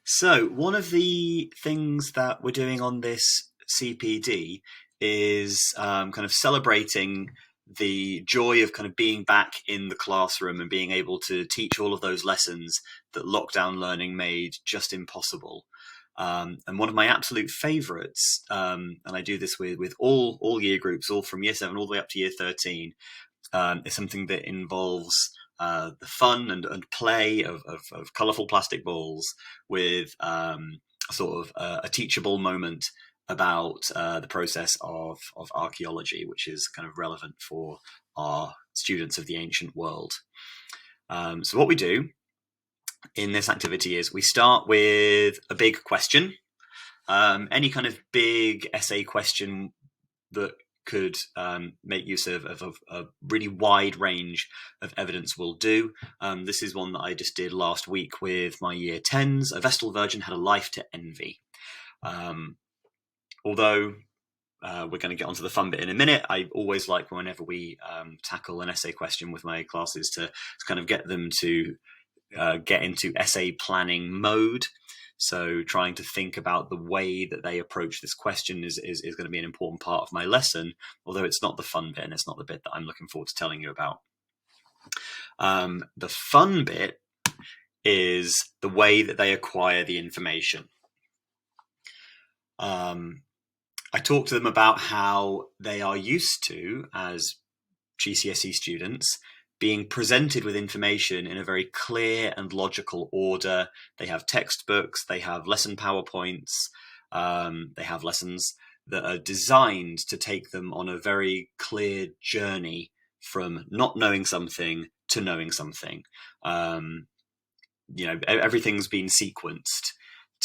So one of the things that we're doing on this CPD is kind of celebrating the joy of kind of being back in the classroom and being able to teach all of those lessons that lockdown learning made just impossible. And one of my absolute favourites, and I do this with all year groups, all from year 7 all the way up to year 13, is something that involves the fun and play of colourful plastic balls with sort of a teachable moment about the process of archaeology, which is kind of relevant for our students of the ancient world. So what we do in this activity is we start with a big question, any kind of big essay question that could make use of a really wide range of evidence will do. This is one that I just did last week with my year 10s. A Vestal Virgin had a life to envy. Although we're going to get onto the fun bit in a minute, I always like whenever we tackle an essay question with my classes to kind of get them to get into essay planning mode. So trying to think about the way that they approach this question is going to be an important part of my lesson, although it's not the fun bit and it's not the bit that I'm looking forward to telling you about. The fun bit is the way that they acquire the information. I talked to them about how they are used to, as GCSE students, being presented with information in a very clear and logical order. They have textbooks, they have lesson PowerPoints, they have lessons that are designed to take them on a very clear journey from not knowing something to knowing something. Everything's been sequenced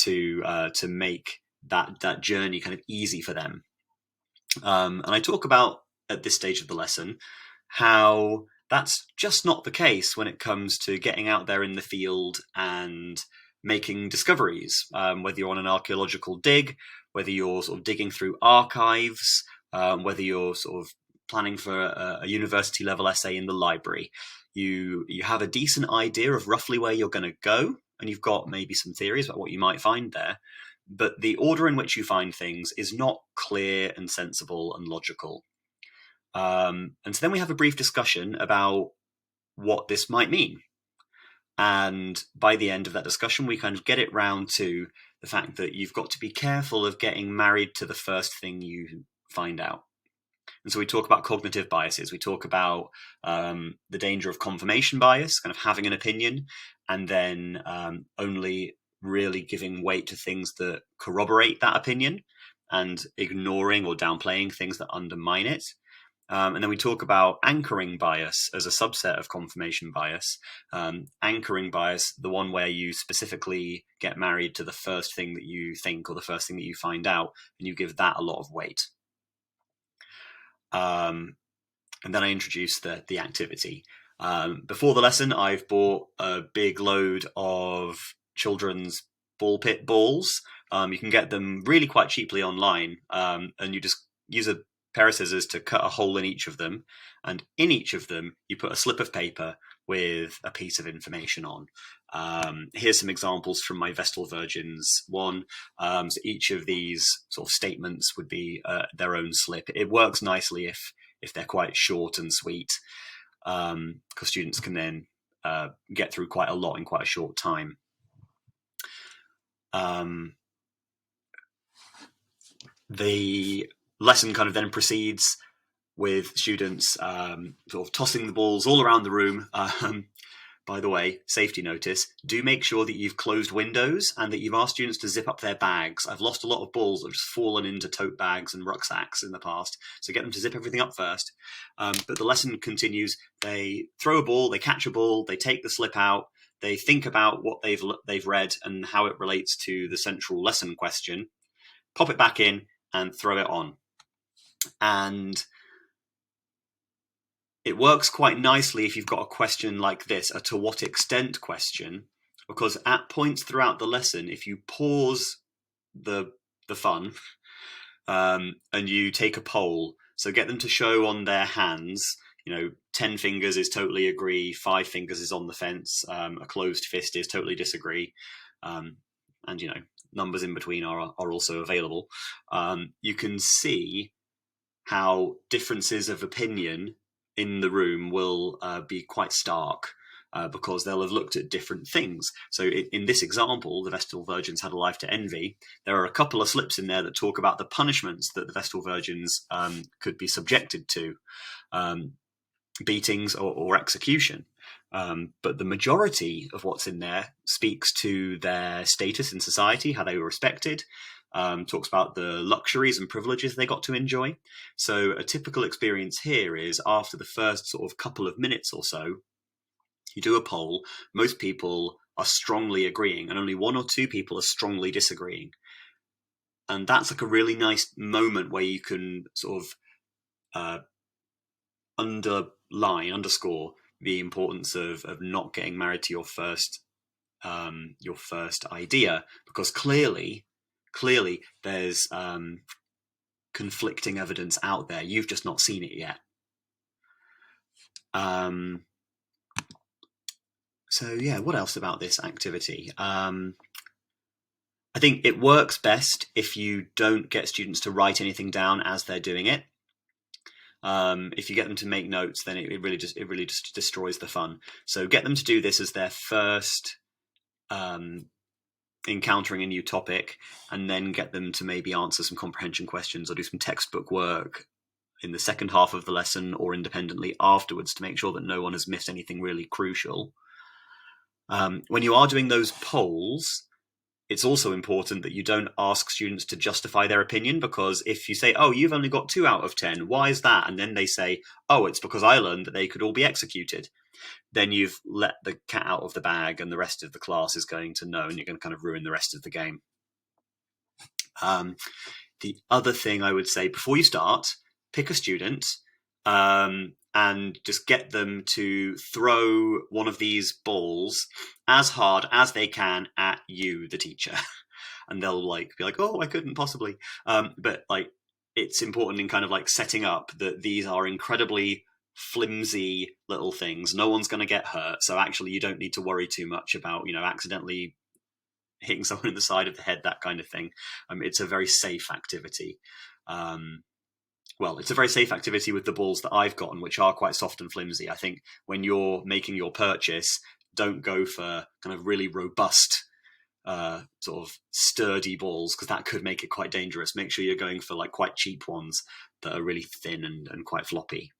to make that journey kind of easy for them. And I talk about at this stage of the lesson how that's just not the case when it comes to getting out there in the field and making discoveries, whether you're on an archaeological dig, whether you're sort of digging through archives, whether you're sort of planning for a university level essay in the library. You have a decent idea of roughly where you're going to go, and you've got maybe some theories about what you might find there. But the order in which you find things is not clear and sensible and logical. And so then we have a brief discussion about what this might mean. And by the end of that discussion, we kind of get it round to the fact that you've got to be careful of getting married to the first thing you find out. And so we talk about cognitive biases. We talk about the danger of confirmation bias, kind of having an opinion, and then only really giving weight to things that corroborate that opinion and ignoring or downplaying things that undermine it. And then we talk about anchoring bias as a subset of confirmation bias. Anchoring bias, the one where you specifically get married to the first thing that you think or the first thing that you find out, and you give that a lot of weight. And then I introduce the activity. Before the lesson, I've bought a big load of children's ball pit balls. You can get them really quite cheaply online, and you just use a pair of scissors to cut a hole in each of them, and in each of them you put a slip of paper with a piece of information on. Here's some examples from my Vestal Virgins one. So each of these sort of statements would be their own slip. It works nicely if they're quite short and sweet, because students can then get through quite a lot in quite a short time. The lesson kind of then proceeds with students sort of tossing the balls all around the room. By the way, safety notice, do make sure that you've closed windows and that you've asked students to zip up their bags. I've lost a lot of balls that have just fallen into tote bags and rucksacks in the past, so get them to zip everything up first. But the lesson continues. They throw a ball, they catch a ball, they take the slip out, they think about what they've read and how it relates to the central lesson question, pop it back in and throw it on. And it works quite nicely if you've got a question like this, a to what extent question, because at points throughout the lesson, if you pause the fun and you take a poll, so get them to show on their hands, 10 fingers is totally agree, 5 fingers is on the fence, a closed fist is totally disagree. and numbers in between are also available, you can see how differences of opinion in the room will be quite stark. Because they'll have looked at different things. So in this example, the Vestal Virgins had a life to envy. There are a couple of slips in there that talk about the punishments that the Vestal Virgins could be subjected to, beatings or execution. But the majority of what's in there speaks to their status in society, how they were respected, talks about the luxuries and privileges they got to enjoy. So a typical experience here is after the first sort of couple of minutes or so, you do a poll, most people are strongly agreeing, and only one or two people are strongly disagreeing. And that's like a really nice moment where you can sort of underscore the importance of not getting married to your first idea, because clearly there's conflicting evidence out there. You've just not seen it yet. So yeah, what else about this activity? I think it works best if you don't get students to write anything down as they're doing it. If you get them to make notes, then it really just destroys the fun. So get them to do this as their first encountering a new topic, and then get them to maybe answer some comprehension questions or do some textbook work in the second half of the lesson or independently afterwards to make sure that no one has missed anything really crucial. When you are doing those polls, it's also important that you don't ask students to justify their opinion, because if you say, oh, you've only got 2 out of 10, why is that? And then they say, oh, it's because I learned that they could all be executed. Then you've let the cat out of the bag and the rest of the class is going to know, and you're going to kind of ruin the rest of the game. The other thing I would say before you start, pick a student and just get them to throw one of these balls as hard as they can at you, the teacher. And they'll be like, oh, I couldn't possibly. But it's important in kind of setting up that these are incredibly flimsy little things. No one's going to get hurt. So actually you don't need to worry too much about, accidentally hitting someone in the side of the head, that kind of thing. It's a very safe activity. Well, it's a very safe activity with the balls that I've gotten, which are quite soft and flimsy. I think when you're making your purchase, don't go for kind of really robust, sort of sturdy balls, because that could make it quite dangerous. Make sure you're going for quite cheap ones that are really thin and quite floppy.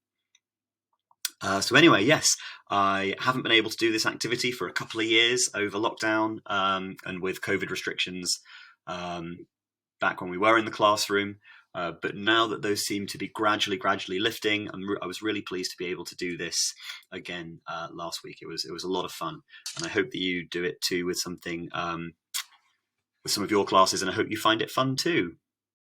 So anyway, yes, I haven't been able to do this activity for a couple of years over lockdown and with COVID restrictions back when we were in the classroom. But now that those seem to be gradually lifting, I was really pleased to be able to do this again last week. It was a lot of fun, and I hope that you do it too with something with some of your classes, and I hope you find it fun too.